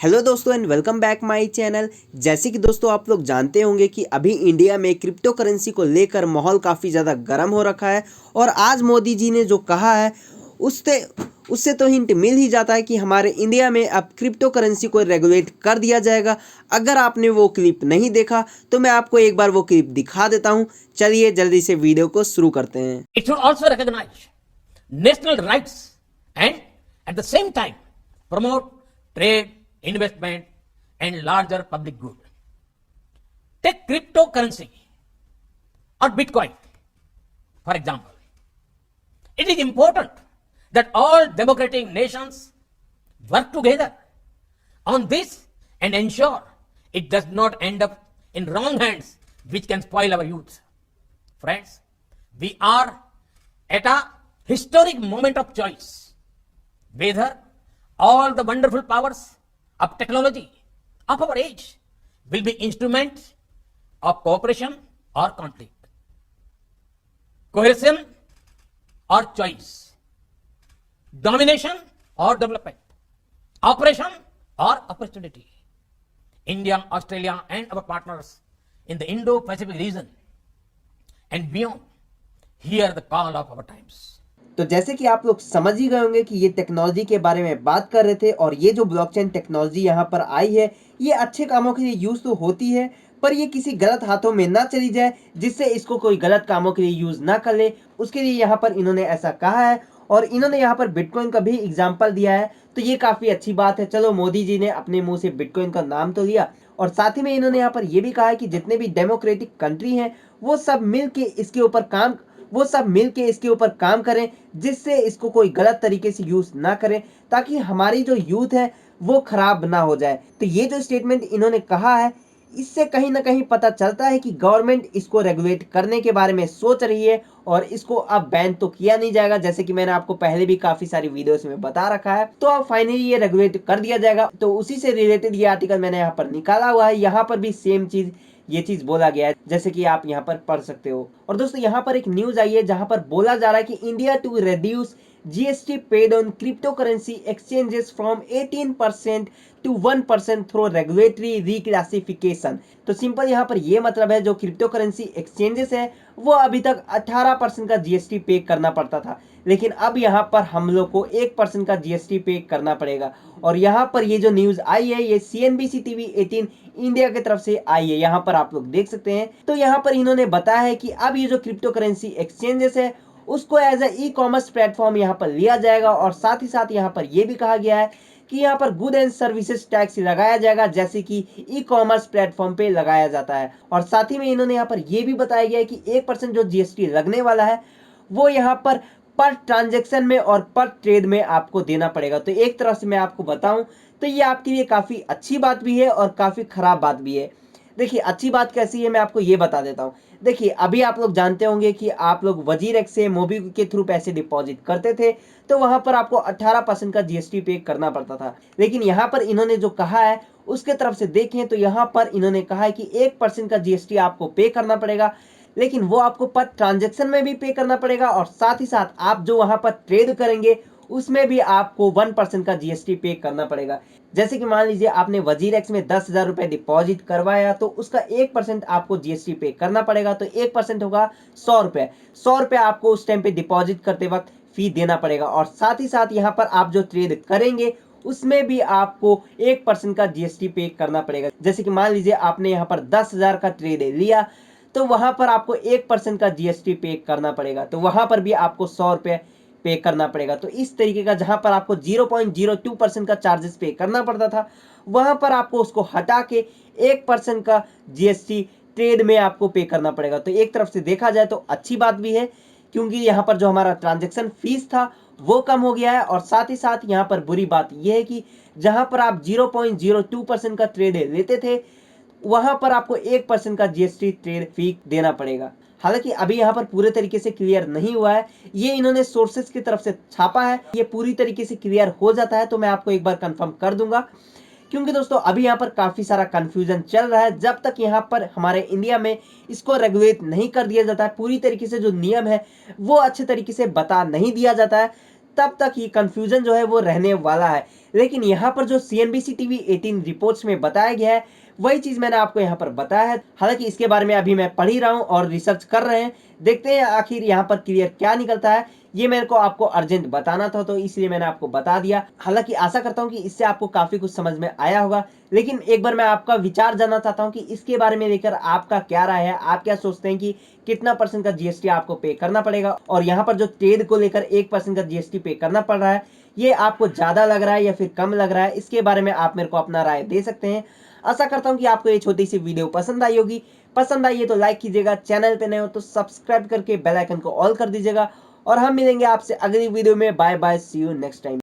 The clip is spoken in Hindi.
हेलो दोस्तों and welcome back my channel. जैसे कि दोस्तों आप लोग जानते होंगे कि अभी इंडिया में क्रिप्टो करेंसी को लेकर माहौल काफ़ी ज़्यादा गर्म हो रखा है और आज मोदी जी ने जो कहा है उससे उससे तो हिंट मिल ही जाता है कि हमारे इंडिया में अब क्रिप्टो करेंसी को रेगुलेट कर दिया जाएगा। अगर आपने वो क्लिप नहीं देखा तो मैं आपको एक बार वो क्लिप दिखा देता हूँ। चलिए जल्दी से वीडियो को शुरू करते हैं। It should also recognize national rights and at the same time promote trade, investment and larger public good. Take cryptocurrency or Bitcoin, for example. It is important that all democratic nations work together on this and ensure it does not end up in wrong hands which can spoil our youth. Friends, we are at a historic moment of choice whether all the wonderful powers of technology of our age will be instruments of cooperation or conflict, coercion or choice, domination or development, operation or opportunity. India, Australia and our partners in the Indo-Pacific region and beyond hear the call of our times. तो जैसे कि आप लोग समझ ही गए होंगे कि ये टेक्नोलॉजी के बारे में बात कर रहे थे और ये जो ब्लॉकचेन टेक्नोलॉजी यहाँ पर आई है ये अच्छे कामों के लिए यूज़ तो होती है, पर ये किसी गलत हाथों में ना चली जाए जिससे इसको कोई गलत कामों के लिए यूज़ ना कर ले। उसके लिए यहाँ पर इन्होंने ऐसा कहा है और इन्होंने यहाँ पर बिटकॉइन का भी एग्जाम्पल दिया है, तो ये काफ़ी अच्छी बात है। चलो मोदी जी ने अपने मुँह से बिटकॉइन का नाम तो लिया और साथ ही में इन्होंने यहाँ पर ये भी कहा है कि जितने भी डेमोक्रेटिक कंट्री हैं वो सब मिल के इसके ऊपर काम करें जिससे इसको कोई गलत तरीके से यूज ना करें ताकि हमारी जो यूथ है वो खराब ना हो जाए। तो ये जो स्टेटमेंट इन्होंने कहा है इससे कहीं ना कहीं पता चलता है कि गवर्नमेंट इसको रेगुलेट करने के बारे में सोच रही है और इसको अब बैन तो किया नहीं जाएगा, जैसे कि मैंने आपको पहले भी काफी सारी वीडियोस में बता रखा है। तो अब फाइनली ये रेगुलेट कर दिया जाएगा, तो उसी से रिलेटेड ये आर्टिकल मैंने यहाँ पर निकाला हुआ है। यहाँ पर भी सेम चीज ये चीज बोला गया है जैसे कि आप यहाँ पर पढ़ सकते हो। और दोस्तों यहाँ पर एक न्यूज आई है जहां पर बोला जा रहा है कि India to reduce GST paid on cryptocurrency exchanges from 18% to 1% through regulatory reclassification। तो सिंपल यहाँ पर ये मतलब है जो क्रिप्टो करेंसी एक्सचेंजेस है वो अभी तक 18% का GST पे करना पड़ता था, लेकिन अब यहाँ पर हम लोग को 1% का GST पे करना पड़ेगा। और यहाँ पर ये जो न्यूज आई है ये CNBC TV 18 इंडिया की तरफ से आई है, यहाँ पर आप लोग देख सकते हैं। तो यहाँ पर इन्होंने बताया है कि अब ये जो क्रिप्टो करेंसी एक्सचेंजेस है उसको एज ए कॉमर्स प्लेटफॉर्म यहाँ पर लिया जाएगा और साथ ही साथ यहाँ पर यह भी कहा गया है कि यहाँ पर गुड एंड सर्विसेज टैक्स लगाया जाएगा जैसे कि कॉमर्स प्लेटफॉर्म पे लगाया जाता है। और साथ ही में इन्होंने यहाँ पर यह भी बताया गया है कि 1% जो GST लगने वाला है वो यहाँ पर ट्रांजेक्शन में और पर ट्रेड में आपको देना पड़ेगा। तो एक तरह से मैं आपको बताऊं तो ये आपके लिए काफी अच्छी बात भी है और काफी खराब बात भी है। देखिए अच्छी बात कैसी है मैं आपको ये बता देता हूँ। देखिए अभी आप लोग जानते होंगे कि आप लोग वजीरेक्स से मोबीक्विक के थ्रू पैसे डिपॉजिट करते थे तो वहां पर आपको 18% का GST पे करना पड़ता था, लेकिन यहाँ पर इन्होंने जो कहा है उसके तरफ से देखें तो यहाँ पर इन्होंने कहा है कि 1% का GST आपको पे करना पड़ेगा, लेकिन वो आपको पर ट्रांजेक्शन में भी पे करना पड़ेगा और साथ ही साथ आप जो वहां पर ट्रेड करेंगे उसमें भी आपको 1% का GST पे करना पड़ेगा। जैसे कि मान लीजिए आपने वजीरेक्स में 10,000 रुपए डिपॉजिट करवाया तो उसका 1% आपको GST पे करना पड़ेगा, तो 1% होगा 100 रुपए। 100 रुपए आपको उस टाइम पे डिपॉजिट करते वक्त फी देना पड़ेगा और साथ ही साथ यहाँ पर आप जो ट्रेड करेंगे उसमें भी आपको 1% का GST पे करना पड़ेगा। जैसे कि मान लीजिए आपने यहाँ पर 10,000 का ट्रेड लिया तो वहां पर आपको 1% का GST पे करना पड़ेगा, तो वहां पर भी आपको 100 रुपए पे करना पड़ेगा। तो इस तरीके का जहां पर आपको 0.02% का चार्जेस पे करना पड़ता था वहां पर आपको उसको हटा के 1% का GST ट्रेड में आपको पे करना पड़ेगा। तो एक तरफ से देखा जाए तो अच्छी बात भी है क्योंकि यहाँ पर जो हमारा ट्रांजेक्शन फीस था वो कम हो गया है, और साथ ही साथ यहाँ पर बुरी बात यह है कि जहां पर आप 0.02% का ट्रेड लेते थे वहां पर आपको 1% का GST ट्रेड फी देना पड़ेगा। हालांकि अभी यहाँ पर पूरे तरीके से क्लियर नहीं हुआ है, ये इन्होंने सोर्सेस की तरफ से छापा है। ये पूरी तरीके से क्लियर हो जाता है तो मैं आपको एक बार कंफर्म कर दूंगा, क्योंकि दोस्तों अभी यहाँ पर काफी सारा कंफ्यूजन चल रहा है। जब तक यहाँ पर हमारे इंडिया में इसको रेगुलेट नहीं कर दिया जाता है, पूरी तरीके से जो नियम है वो अच्छे तरीके से बता नहीं दिया जाता है, तब तक ये कंफ्यूजन जो है वो रहने वाला है। लेकिन यहाँ पर जो CNBC TV 18 रिपोर्ट्स में बताया गया है वही चीज मैंने आपको यहाँ पर बताया है। हालांकि इसके बारे में अभी मैं पढ़ ही रहा हूँ और रिसर्च कर रहे हैं, देखते हैं आखिर यहाँ पर क्लियर क्या निकलता है। ये मेरे को आपको अर्जेंट बताना था तो इसलिए मैंने आपको बता दिया। हालांकि आशा करता हूँ कि इससे आपको काफी कुछ समझ में आया होगा, लेकिन एक बार मैं आपका विचार जानना चाहता हूँ कि इसके बारे में लेकर आपका क्या राय है। आप क्या सोचते हैं कि कितना % का GST आपको पे करना पड़ेगा, और यहाँ पर जो ट्रेड को लेकर 1% का GST पे करना पड़ रहा है, ये आपको ज्यादा लग रहा है या फिर कम लग रहा है? इसके बारे में आप मेरे को अपना राय दे सकते हैं। आशा करता हूँ कि आपको ये छोटी सी वीडियो पसंद आई होगी। पसंद आई है तो लाइक कीजिएगा, चैनल पे नए हो तो सब्सक्राइब करके बेल आइकन को ऑल कर दीजिएगा, और हम मिलेंगे आपसे अगली वीडियो में। Bye bye, see you next time.